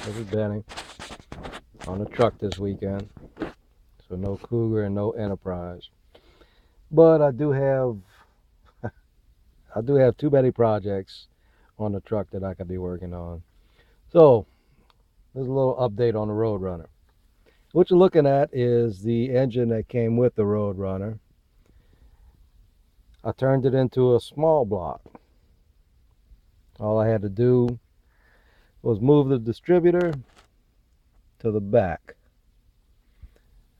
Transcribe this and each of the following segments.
This is Benny on the truck this weekend. So no Cougar and no Enterprise. But I do have too many projects on the truck that I could be working on. So there's a little update on the Roadrunner. What you're looking at is the engine that came with the Roadrunner. I turned it into a small block. All I had to do was move the distributor to the back.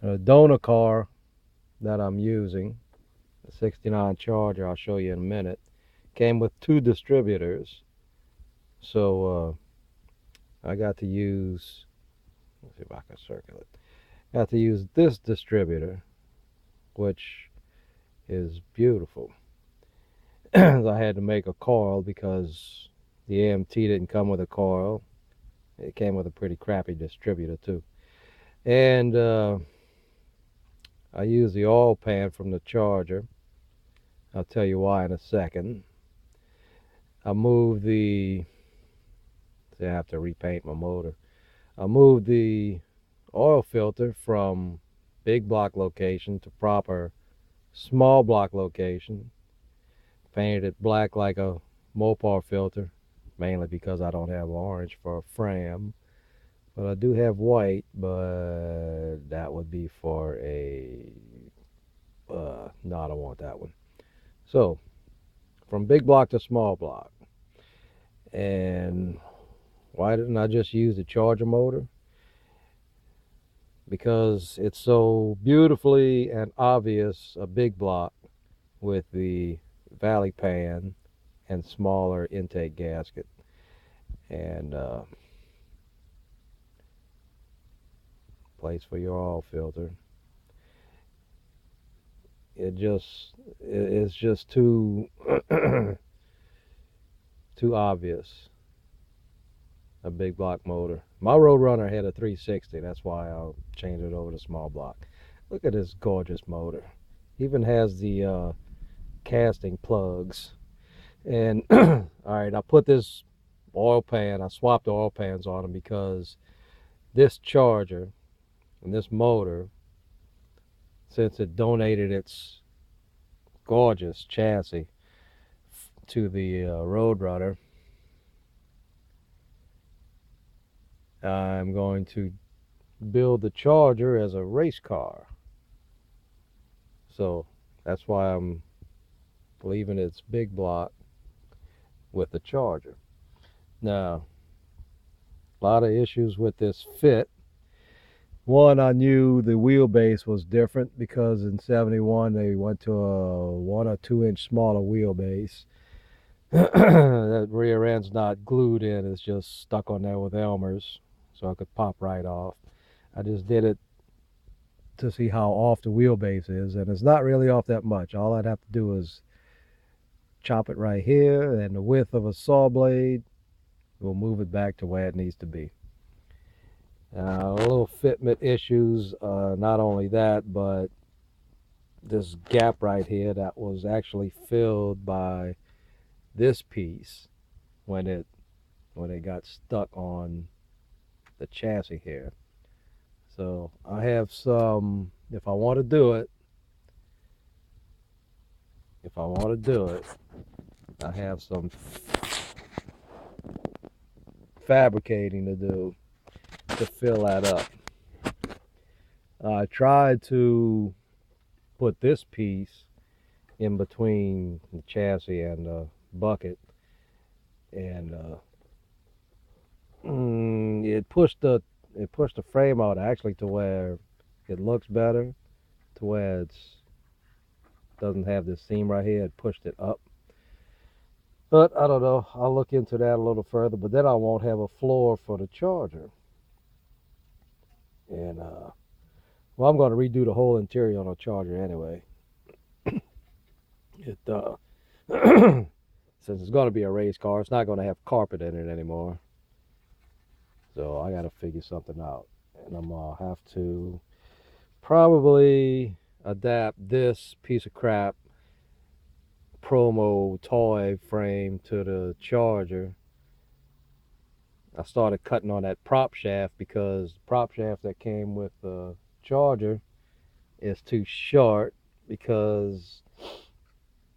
A donor car that I'm using, the 69 Charger, I'll show you in a minute, came with two distributors. So I got to use, let's see if I can circle it. Got to use this distributor, which is beautiful. I had to make a coil because the AMT didn't come with a coil. It came with a pretty crappy distributor too. And I used the oil pan from the Charger. I'll tell you why in a second. I moved the, see, I have to repaint my motor. I moved the oil filter from big block location to proper small block location. Painted it black like a Mopar filter, mainly because I don't have orange for a frame. But I do have white, but that would be for a, no, I don't want that one. So, from big block to small block. And why didn't I just use the Charger motor? Because it's so beautifully and obvious a big block with the valley pan and smaller intake gasket. And place for your oil filter. It's just too too obvious. A big block motor. My Roadrunner had a 360. That's why I'll change it over to small block. Look at this gorgeous motor. Even has the casting plugs. And all right, I put this oil pan. I swapped the oil pans on them because this Charger and this motor, since it donated its gorgeous chassis to the Roadrunner, I'm going to build the Charger as a race car. So that's why I'm leaving its big block with the Charger. Now, a lot of issues with this fit. One, I knew the wheelbase was different because in 71 they went to a 1 or 2 inch smaller wheelbase. That rear end's not glued in, it's just stuck on there with Elmer's, so I could pop right off. I just did it to see how off the wheelbase is, and it's not really off that much. All I'd have to do is chop it right here, and the width of a saw blade will move it back to where it needs to be. A little fitment issues, not only that, but this gap right here that was actually filled by this piece when it got stuck on the chassis here. So I have some, if I want to do it, I have some fabricating to do to fill that up. I tried to put this piece in between the chassis and the bucket, and it pushed the frame out actually to where it looks better, to where it's doesn't have this seam right here. It pushed it up. But I don't know. I'll look into that a little further. But then I won't have a floor for the Charger. And well, I'm going to redo the whole interior on the Charger anyway. It since it's going to be a race car, it's not going to have carpet in it anymore. So I got to figure something out, and I'm gonna have to probably adapt this piece of crap promo toy frame to the Charger. I started cutting on that prop shaft because the prop shaft that came with the Charger is too short, because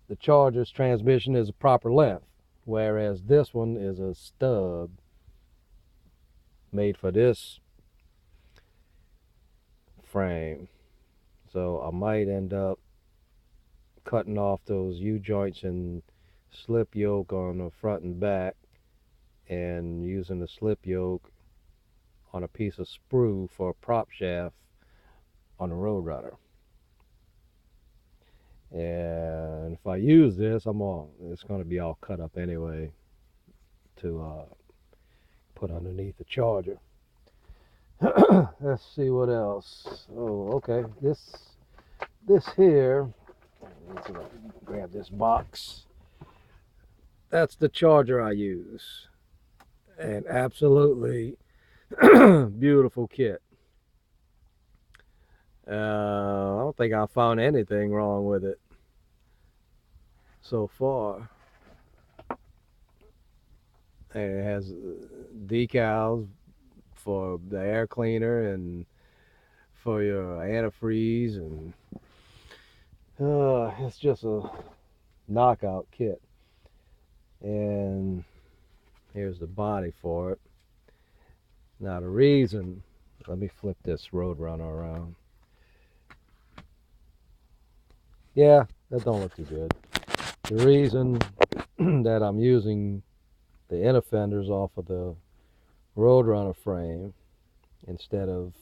the Charger's transmission is a proper length, whereas this one is a stub made for this frame. So I might end up cutting off those U-joints and slip yoke on the front and back, and using the slip yoke on a piece of sprue for a prop shaft on the Roadrunner. And if I use this, it's going to be all cut up anyway to put underneath the Charger. Let's see what else. Oh, okay. This here. Let's see if I can grab this box. That's the Charger I use, and absolutely beautiful kit. I don't think I found anything wrong with it so far. It has decals for the air cleaner and for your antifreeze, and it's just a knockout kit. And here's the body for it. Now the reason, let me flip this Roadrunner around. Yeah, that don't look too good. The reason that I'm using the inner fenders off of the Roadrunner frame instead of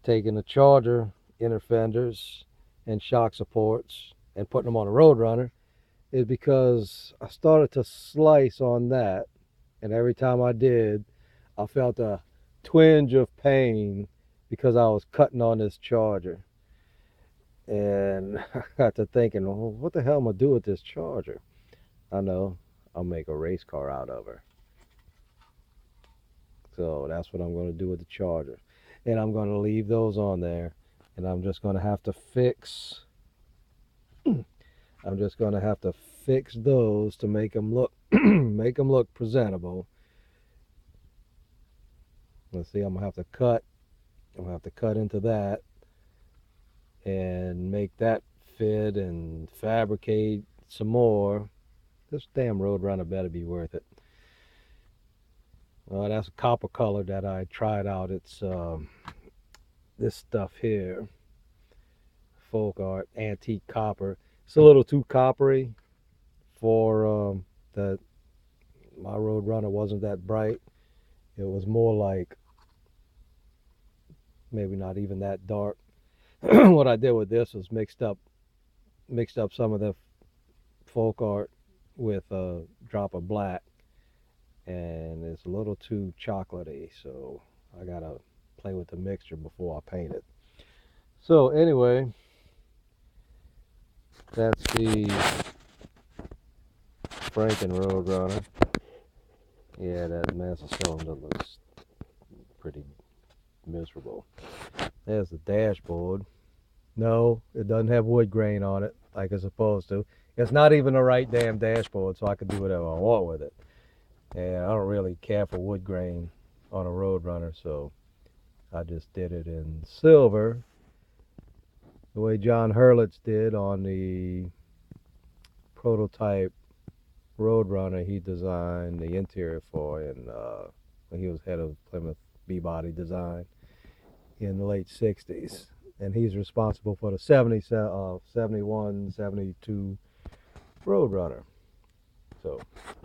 taking the Charger inner fenders and shock supports and putting them on a Roadrunner is because I started to slice on that, and every time I did, I felt a twinge of pain because I was cutting on this Charger. And I got to thinking, well, what the hell am I gonna do with this Charger? I know, I'll make a race car out of her. So that's what I'm going to do with the Charger. And I'm going to leave those on there, and I'm just going to have to fix those to make them look make them look presentable. Let's see, I'm going to have to cut into that and make that fit and fabricate some more. This damn Roadrunner better be worth it. That's a copper color that I tried out. It's this stuff here, Folk Art Antique Copper. It's a little too coppery for that. My Roadrunner wasn't that bright. It was more like maybe not even that dark. What I did with this was mixed up some of the Folk Art with a drop of black, and it's a little too chocolatey, so I gotta play with the mixture before I paint it. So anyway, that's the Franken Roadrunner. Yeah, that master cylinder looks pretty miserable. There's the dashboard. No, it doesn't have wood grain on it like it's supposed to. It's not even the right damn dashboard, so I can do whatever I want with it. And I don't really care for wood grain on a Roadrunner, so I just did it in silver, the way John Hurlitz did on the prototype Roadrunner he designed the interior for, and when he was head of Plymouth B-Body Design in the late 60s. And he's responsible for the 71, 72 Roadrunner. So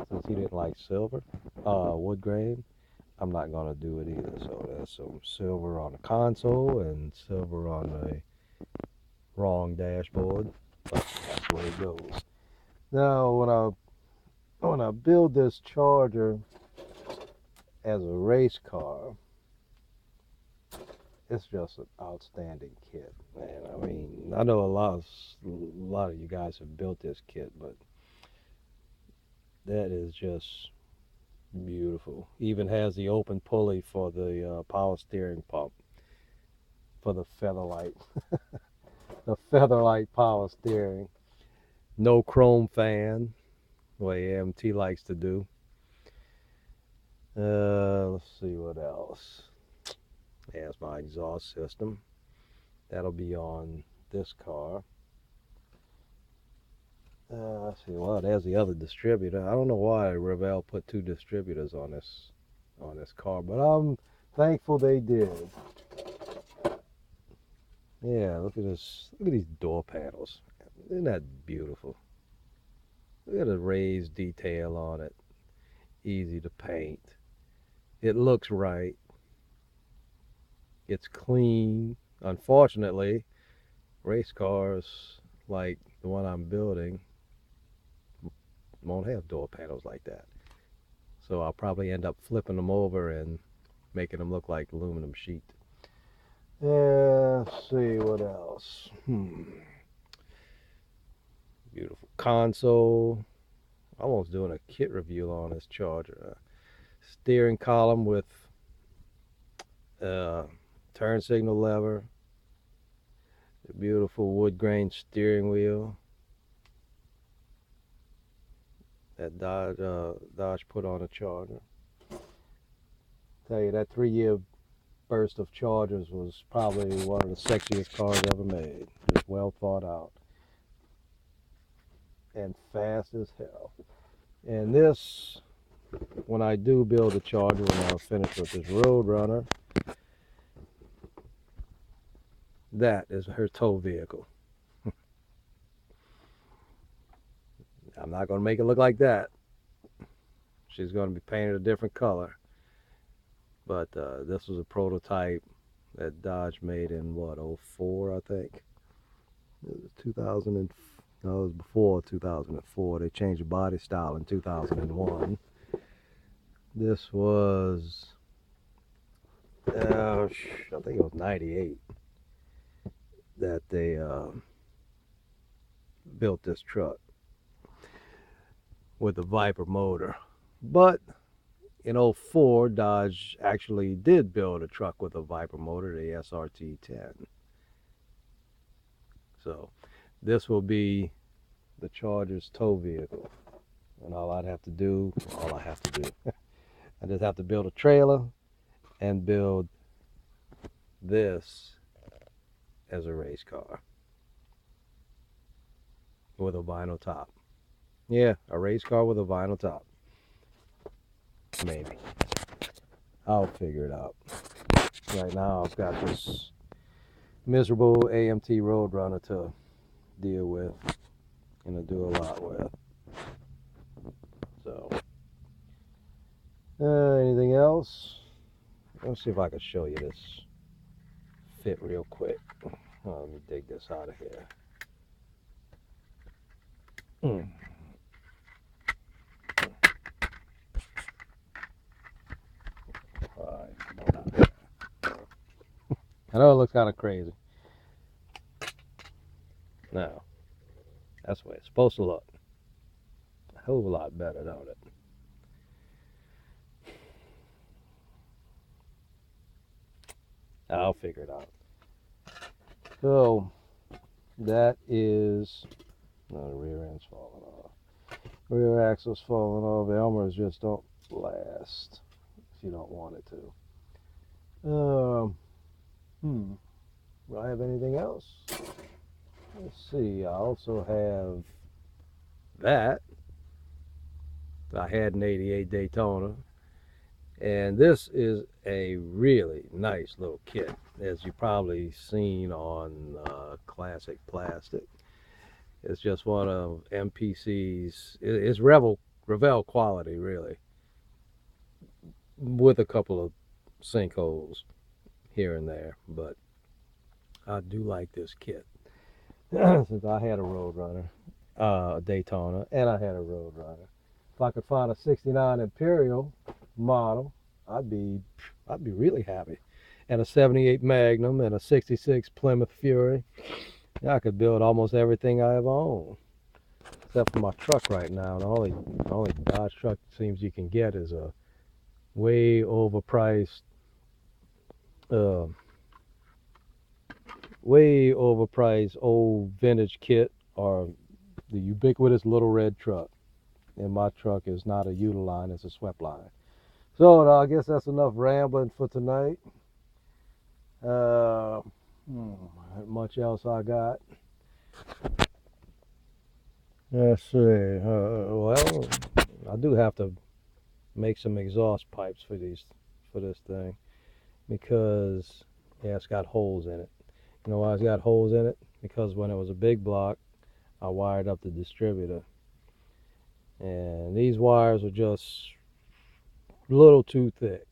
since he didn't like silver, wood grain, I'm not going to do it either. So there's some silver on the console and silver on the wrong dashboard, but that's the way it goes. Now when I build this Charger as a race car, it's just an outstanding kit, man. I mean, I know a lot of you guys have built this kit, but that is just beautiful. Even has the open pulley for the power steering pump for the Featherlight. The Featherlight power steering. No chrome fan, the way AMT likes to do. Let's see what else. There's my exhaust system. That'll be on this car. Let's see. Well, there's the other distributor. I don't know why Revell put two distributors on this car, but I'm thankful they did. Yeah, look at this. Look at these door panels. Isn't that beautiful? Look at the raised detail on it. Easy to paint. It looks right. It's clean. Unfortunately, race cars like the one I'm building won't have door panels like that. So I'll probably end up flipping them over and making them look like aluminum sheet. Yeah, let's see what else. Beautiful console. Almost doing a kit review on this Charger. Steering column with turn signal lever. The beautiful wood grain steering wheel that Dodge put on a Charger. Tell you, that 3-year burst of Chargers was probably one of the sexiest cars ever made. Just well thought out and fast as hell. And this, when I do build a Charger, when I'm finished with this Roadrunner, that is her tow vehicle. I'm not going to make it look like that. She's going to be painted a different color. But this was a prototype that Dodge made in what, 04, I think. It was 2000 and no, it was before 2004. They changed the body style in 2001. This was I think it was 98 that they built this truck with the Viper motor. But in 04, Dodge actually did build a truck with a Viper motor, the SRT 10. So this will be the Charger's tow vehicle. And all I have to do, I just have to build a trailer and build this as a race car with a vinyl top. Yeah, a race car with a vinyl top. Maybe. I'll figure it out. Right now I've got this miserable AMT Roadrunner to deal with and to do a lot with. So, anything else? Let's see if I can show you this fit real quick. Let me dig this out of here. I know it looks kind of crazy. Now, that's the way it's supposed to look. A hell of a lot better, don't it? I'll figure it out. So, that is... No, the rear end's falling off. Rear axle's falling off. The Elmers just don't last if you don't want it to. Do I have anything else? Let's see. I also have that. I had an 88 Daytona. And this is a really nice little kit, as you've probably seen on Classic Plastic. It's just one of MPC's, it's Revell quality, really, with a couple of sinkholes here and there. But I do like this kit. Since I had a Roadrunner, a Daytona, and I had a Roadrunner. If I could find a 69 Imperial model, I'd be really happy. And a 78 Magnum and a 66 Plymouth Fury. I could build almost everything I ever own, except for my truck right now. The only Dodge truck it seems you can get is a way overpriced old vintage kit, or the ubiquitous little red truck. And my truck is not a Utility, it's a Swept line. So I guess that's enough rambling for tonight. Not much else I got. Let's see. Well, I do have to make some exhaust pipes for this thing because yeah, it's got holes in it. You know why it's got holes in it? Because when it was a big block, I wired up the distributor, and these wires are just a little too thick.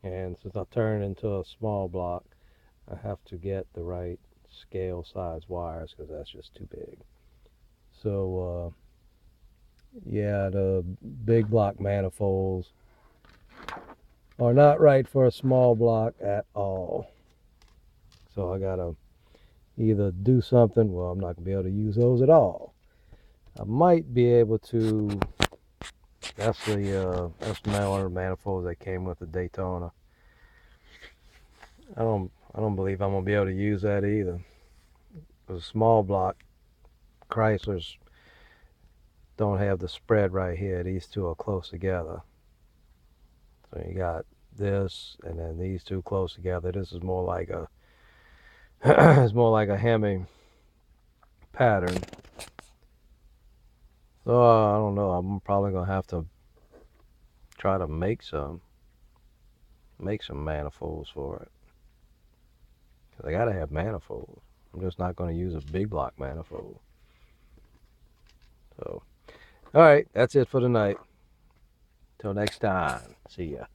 And since I turned into a small block, I have to get the right scale size wires because that's just too big. So yeah, the big block manifolds are not right for a small block at all. So I gotta either do something. Well, I'm not gonna be able to use those at all. I might be able to. That's the one of the manifolds that came with the Daytona. I don't believe I'm gonna be able to use that either. Because small block Chryslers don't have the spread right here. These two are close together. So you got this and then these two close together. This is more like a it's more like a Hemming pattern. So I don't know. I'm probably gonna have to try to make some manifolds for it. Cause I gotta have manifolds. I'm just not gonna use a big block manifold. So, all right, that's it for tonight. Till next time. See ya.